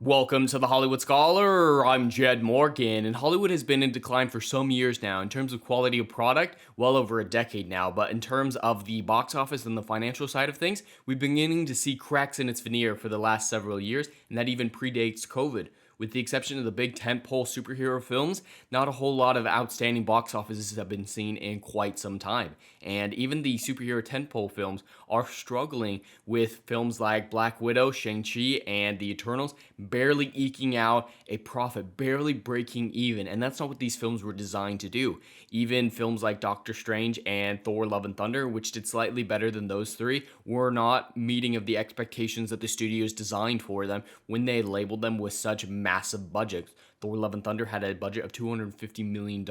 Welcome to the Hollywood Scholar. I'm Jed Morgan, and Hollywood has been in decline for some years now in terms of quality of product, well over a decade now. But in terms of the box office and the financial side of things, we're beginning to see cracks in its veneer for the last several years, and that even predates COVID. With the exception of the big tentpole superhero films, not a whole lot of outstanding box offices have been seen in quite some time. And even the superhero tentpole films are struggling with films like Black Widow, Shang-Chi, and The Eternals barely eking out a profit, barely breaking even. And that's not what these films were designed to do. Even films like Doctor Strange and Thor Love and Thunder, which did slightly better than those three, were not meeting of the expectations that the studios designed for them when they labeled them with such massive budgets. Thor Love and Thunder had a budget of $250 million.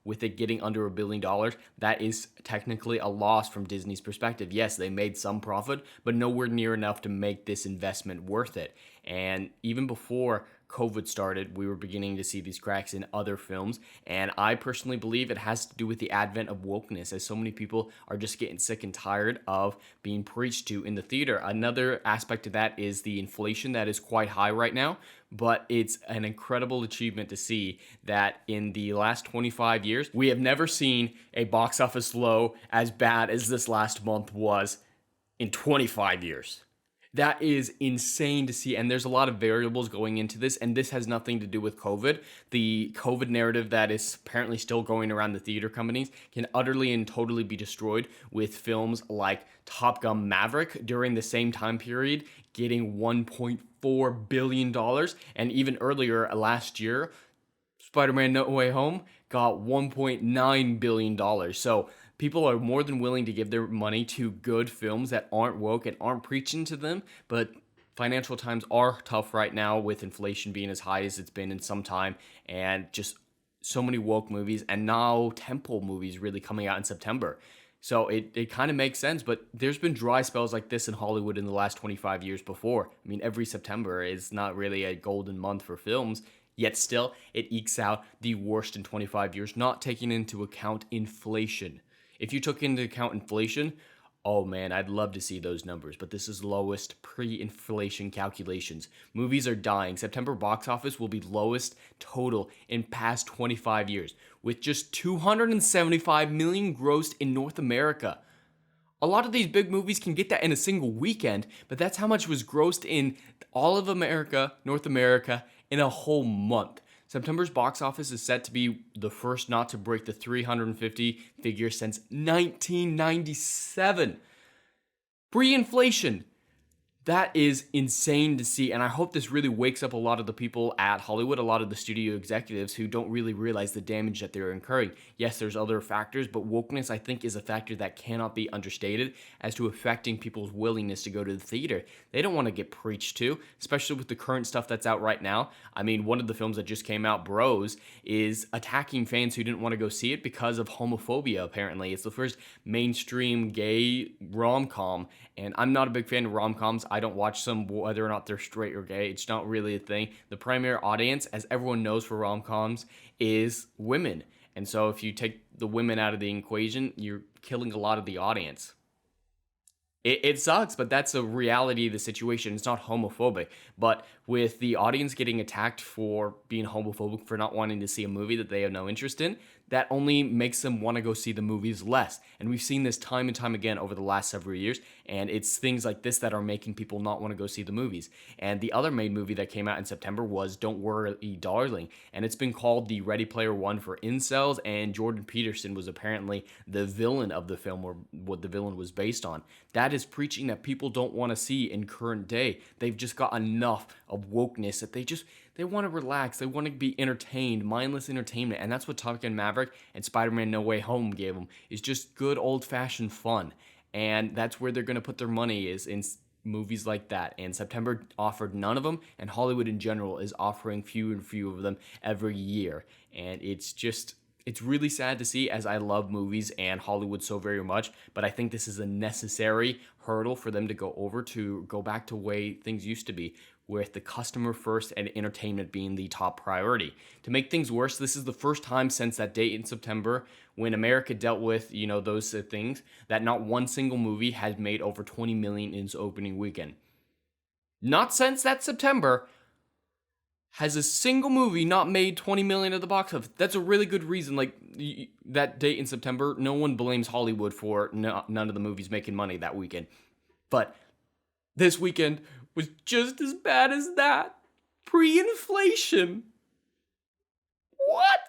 With it getting under $1 billion, that is technically a loss from Disney's perspective. Yes, they made some profit, but nowhere near enough to make this investment worth it. And even before COVID started, we were beginning to see these cracks in other films, and I personally believe it has to do with the advent of wokeness, as so many people are just getting sick and tired of being preached to in the theater. Another aspect of that is the inflation that is quite high right now, but it's an incredible achievement to see that in the last 25 years, we have never seen a box office low as bad as this last month was in 25 years. That is insane to see, and there's a lot of variables going into this, and this has nothing to do with COVID. The COVID narrative that is apparently still going around the theater companies can utterly and totally be destroyed with films like Top Gun Maverick during the same time period getting $1.4 billion, and even earlier last year, Spider-Man No Way Home got $1.9 billion. So people are more than willing to give their money to good films that aren't woke and aren't preaching to them, but financial times are tough right now with inflation being as high as it's been in some time and just so many woke movies and now temple movies really coming out in September. So it kind of makes sense, but there's been dry spells like this in Hollywood in the last 25 years before. I mean, every September is not really a golden month for films, yet still it ekes out the worst in 25 years, not taking into account inflation. If you took into account inflation, oh man, I'd love to see those numbers, but this is lowest pre-inflation calculations. Movies are dying. September box office will be lowest total in past 25 years, with just 275 million grossed in North America. A lot of these big movies can get that in a single weekend, but that's how much was grossed in all of America, North America, in a whole month. September's box office is set to be the first not to break the 350 figure since 1997. Pre-inflation. That is insane to see, and I hope this really wakes up a lot of the people at Hollywood, a lot of the studio executives who don't really realize the damage that they're incurring. Yes, there's other factors, but wokeness, I think, is a factor that cannot be understated as to affecting people's willingness to go to the theater. They don't want to get preached to, especially with the current stuff that's out right now. I mean, one of the films that just came out, Bros, is attacking fans who didn't want to go see it because of homophobia, apparently. It's the first mainstream gay rom-com, and I'm not a big fan of rom-coms. I don't watch them whether or not they're straight or gay. It's not really a thing. The primary audience, as everyone knows for rom-coms, is women. And so if you take the women out of the equation, you're killing a lot of the audience. It sucks, but that's a reality of the situation. It's not homophobic. But with the audience getting attacked for being homophobic, for not wanting to see a movie that they have no interest in, that only makes them want to go see the movies less. And we've seen this time and time again over the last several years, and it's things like this that are making people not want to go see the movies. And the other main movie that came out in September was Don't Worry, Darling, and it's been called the Ready Player One for incels, and Jordan Peterson was apparently the villain of the film, or what the villain was based on. That is preaching that people don't want to see in current day. They've just got enough of wokeness that they want to relax. They want to be entertained, mindless entertainment. And that's what Top Gun Maverick and Spider-Man No Way Home gave them, is just good old-fashioned fun. And that's where they're going to put their money, is in movies like that. And September offered none of them, and Hollywood in general is offering few and few of them every year. And it's really sad to see, as I love movies and Hollywood so very much, but I think this is a necessary hurdle for them to go over to go back to the way things used to be, with the customer first and entertainment being the top priority. To make things worse, this is the first time since that date in September when America dealt with, those things, that not one single movie has made over 20 million in its opening weekend. Not since that September, has a single movie not made 20 million at the box office. That's a really good reason. Like that date in September, no one blames Hollywood for none of the movies making money that weekend. But this weekend was just as bad as that. Pre-inflation. What?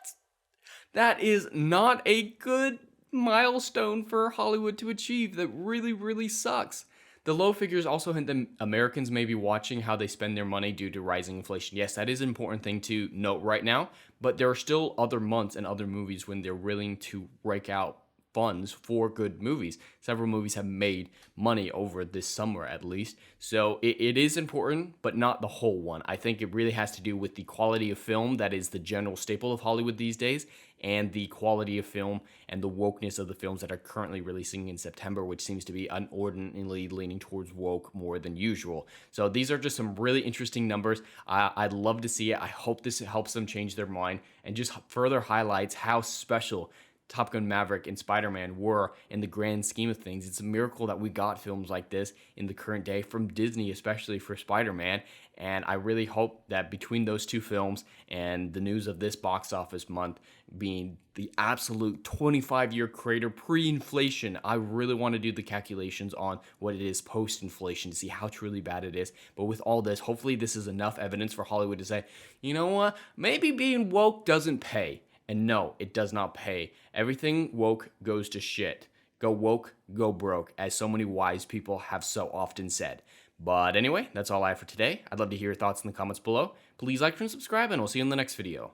That is not a good milestone for Hollywood to achieve. That really, really sucks. The low figures also hint that Americans may be watching how they spend their money due to rising inflation. Yes, that is an important thing to note right now, but there are still other months and other movies when they're willing to rake out funds for good movies. Several movies have made money over this summer at least. So it is important, but not the whole one. I think it really has to do with the quality of film that is the general staple of Hollywood these days, and the quality of film and the wokeness of the films that are currently releasing in September, which seems to be inordinately leaning towards woke more than usual. So these are just some really interesting numbers. I'd love to see it. I hope this helps them change their mind and just further highlights how special Top Gun Maverick and Spider-Man were in the grand scheme of things. It's a miracle that we got films like this in the current day from Disney, especially for Spider-Man. And I really hope that between those two films and the news of this box office month being the absolute 25-year crater pre-inflation, I really want to do the calculations on what it is post-inflation to see how truly bad it is. But with all this, hopefully this is enough evidence for Hollywood to say, you know what, maybe being woke doesn't pay. And no, it does not pay. Everything woke goes to shit. Go woke, go broke, as so many wise people have so often said. But anyway, that's all I have for today. I'd love to hear your thoughts in the comments below. Please like and subscribe, and we'll see you in the next video.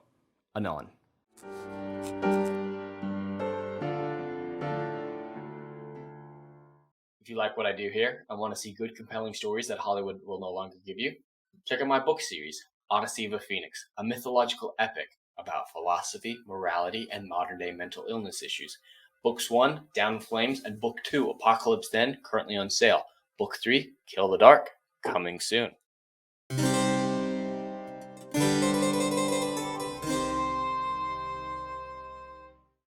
Anon. If you like what I do here and want to see good, compelling stories that Hollywood will no longer give you, check out my book series, Odyssey of a Phoenix, a mythological epic about philosophy, morality, and modern-day mental illness issues. Books 1, Down in Flames, and Book 2, Apocalypse Then, currently on sale. Book 3, Kill the Dark, coming soon.